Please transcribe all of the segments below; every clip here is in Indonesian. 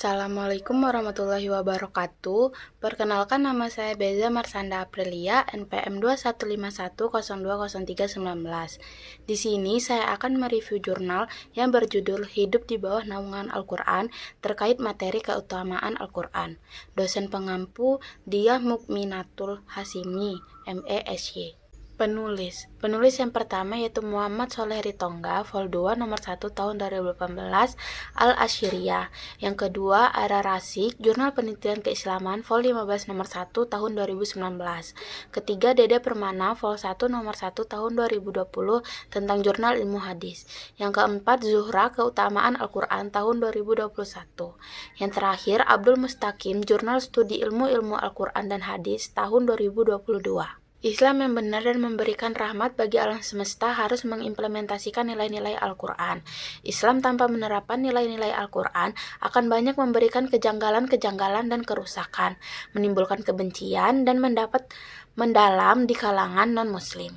Assalamualaikum warahmatullahi wabarakatuh. Perkenalkan, nama saya Beza Marsanda Aprilia, NPM 2151020319. Di sini saya akan mereview jurnal yang berjudul Hidup di Bawah Naungan Al-Quran terkait materi keutamaan Al-Quran. Dosen pengampu Diah Mukminatul Hasimi, MESY. Penulis yang pertama yaitu Muhammad Sholeh Ritonga, Vol 2 nomor 1 tahun 2018, Al-Asyiriyah. Yang kedua, Ara Rasik, Jurnal Penelitian Keislaman, Vol 15 nomor 1 tahun 2019. Ketiga, Dede Permana, Vol 1 nomor 1 tahun 2020 tentang Jurnal Ilmu Hadis. Yang keempat, Zuhra, Keutamaan Al-Quran tahun 2021. Yang terakhir, Abdul Mustaqim, Jurnal Studi Ilmu Al-Quran dan Hadis tahun 2022. Islam yang benar dan memberikan rahmat bagi alam semesta harus mengimplementasikan nilai-nilai Al-Quran. Islam tanpa menerapkan nilai-nilai Al-Quran akan banyak memberikan kejanggalan-kejanggalan dan kerusakan, menimbulkan kebencian dan mendalam di kalangan non-muslim.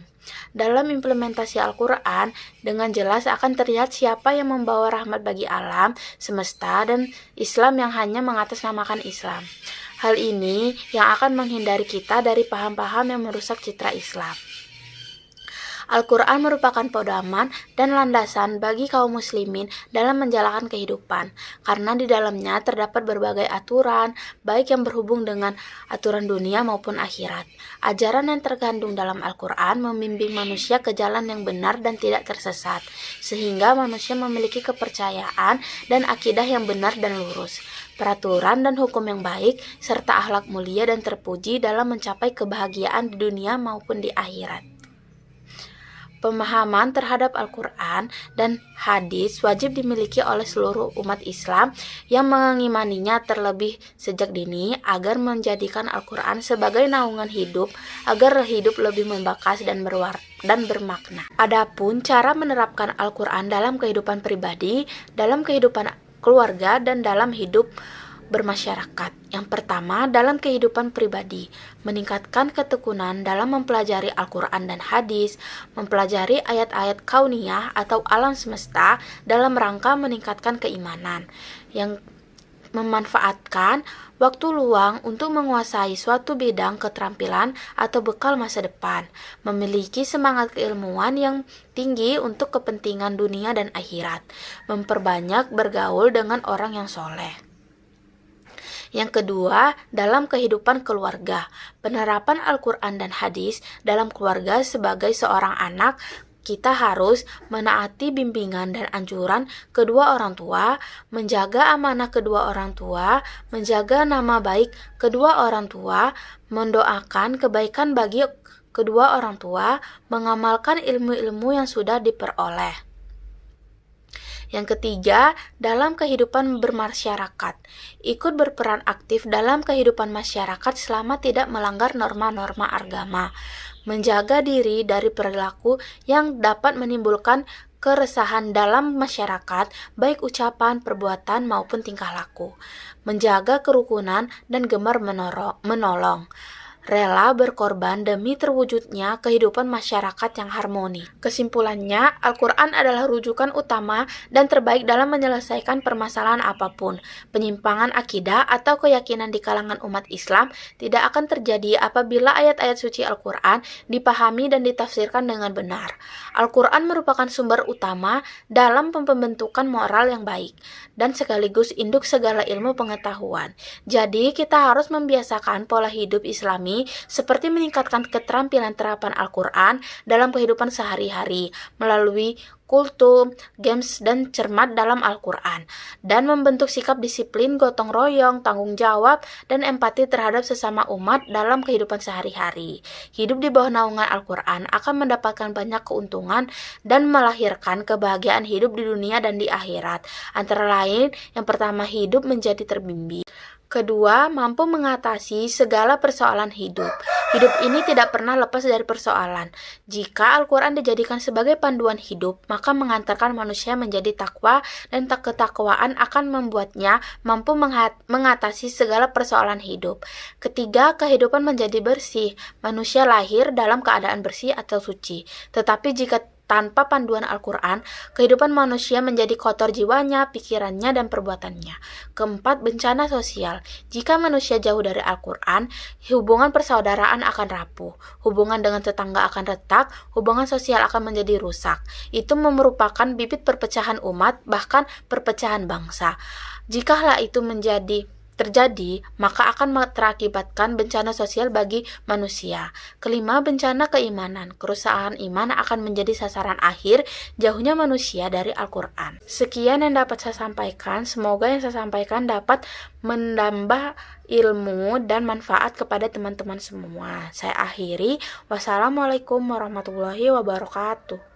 Dalam implementasi Al-Quran, dengan jelas akan terlihat siapa yang membawa rahmat bagi alam semesta dan Islam yang hanya mengatasnamakan Islam. Hal ini yang akan menghindari kita dari paham-paham yang merusak citra Islam. Al-Quran merupakan pedoman dan landasan bagi kaum muslimin dalam menjalankan kehidupan, karena di dalamnya terdapat berbagai aturan, baik yang berhubung dengan aturan dunia maupun akhirat. Ajaran yang terkandung dalam Al-Quran membimbing manusia ke jalan yang benar dan tidak tersesat, sehingga manusia memiliki kepercayaan dan akidah yang benar dan lurus, peraturan dan hukum yang baik, serta akhlak mulia dan terpuji dalam mencapai kebahagiaan di dunia maupun di akhirat. Pemahaman terhadap Al-Quran dan hadis wajib dimiliki oleh seluruh umat Islam yang mengimaninya terlebih sejak dini agar menjadikan Al-Quran sebagai naungan hidup agar hidup lebih membekas dan bermakna. Adapun cara menerapkan Al-Quran dalam kehidupan pribadi, dalam kehidupan keluarga, dan dalam hidup bermasyarakat. Yang pertama, dalam kehidupan pribadi, meningkatkan ketekunan dalam mempelajari Al-Quran dan hadis, mempelajari ayat-ayat kauniyah atau alam semesta dalam rangka meningkatkan keimanan, yang memanfaatkan waktu luang untuk menguasai suatu bidang keterampilan atau bekal masa depan, memiliki semangat keilmuan yang tinggi untuk kepentingan dunia dan akhirat, memperbanyak bergaul dengan orang yang soleh. Yang kedua, dalam kehidupan keluarga, penerapan Al-Quran dan hadis dalam keluarga. Sebagai seorang anak, kita harus menaati bimbingan dan anjuran kedua orang tua, menjaga amanah kedua orang tua, menjaga nama baik kedua orang tua, mendoakan kebaikan bagi kedua orang tua, mengamalkan ilmu-ilmu yang sudah diperoleh. Yang ketiga, dalam kehidupan bermasyarakat, ikut berperan aktif dalam kehidupan masyarakat selama tidak melanggar norma-norma agama, menjaga diri dari perilaku yang dapat menimbulkan keresahan dalam masyarakat, baik ucapan, perbuatan, maupun tingkah laku, menjaga kerukunan dan gemar menolong, rela berkorban demi terwujudnya kehidupan masyarakat yang harmoni. Kesimpulannya, Al-Quran adalah rujukan utama dan terbaik dalam menyelesaikan permasalahan apapun. Penyimpangan akidah atau keyakinan di kalangan umat Islam tidak akan terjadi apabila ayat-ayat suci Al-Quran dipahami dan ditafsirkan dengan benar. Al-Quran merupakan sumber utama dalam pembentukan moral yang baik dan sekaligus induk segala ilmu pengetahuan. Jadi, kita harus membiasakan pola hidup Islami seperti meningkatkan keterampilan terapan Al-Quran dalam kehidupan sehari-hari melalui kultum, games, dan cermat dalam Al-Quran, dan membentuk sikap disiplin, gotong royong, tanggung jawab, dan empati terhadap sesama umat dalam kehidupan sehari-hari. Hidup di bawah naungan Al-Quran akan mendapatkan banyak keuntungan dan melahirkan kebahagiaan hidup di dunia dan di akhirat. Antara lain, yang pertama, hidup menjadi terbimbing. Kedua, mampu mengatasi segala persoalan hidup. Hidup ini tidak pernah lepas dari persoalan. Jika Al-Quran dijadikan sebagai panduan hidup, maka mengantarkan manusia menjadi takwa, dan ketakwaan akan membuatnya mampu mengatasi segala persoalan hidup. Ketiga, kehidupan menjadi bersih. Manusia lahir dalam keadaan bersih atau suci. Tetapi jika Tanpa panduan Al-Quran, kehidupan manusia menjadi kotor jiwanya, pikirannya, dan perbuatannya. Keempat, bencana sosial. Jika manusia jauh dari Al-Quran, hubungan persaudaraan akan rapuh, hubungan dengan tetangga akan retak, hubungan sosial akan menjadi rusak. Itu merupakan bibit perpecahan umat, bahkan perpecahan bangsa. Jika hal itu terjadi, maka akan terakibatkan bencana sosial bagi manusia. Kelima, bencana keimanan. Kerusakan iman akan menjadi sasaran akhir jauhnya manusia dari Al-Quran. Sekian yang dapat saya sampaikan. Semoga yang saya sampaikan dapat menambah ilmu dan manfaat kepada teman-teman semua. Saya akhiri. Wassalamualaikum warahmatullahi wabarakatuh.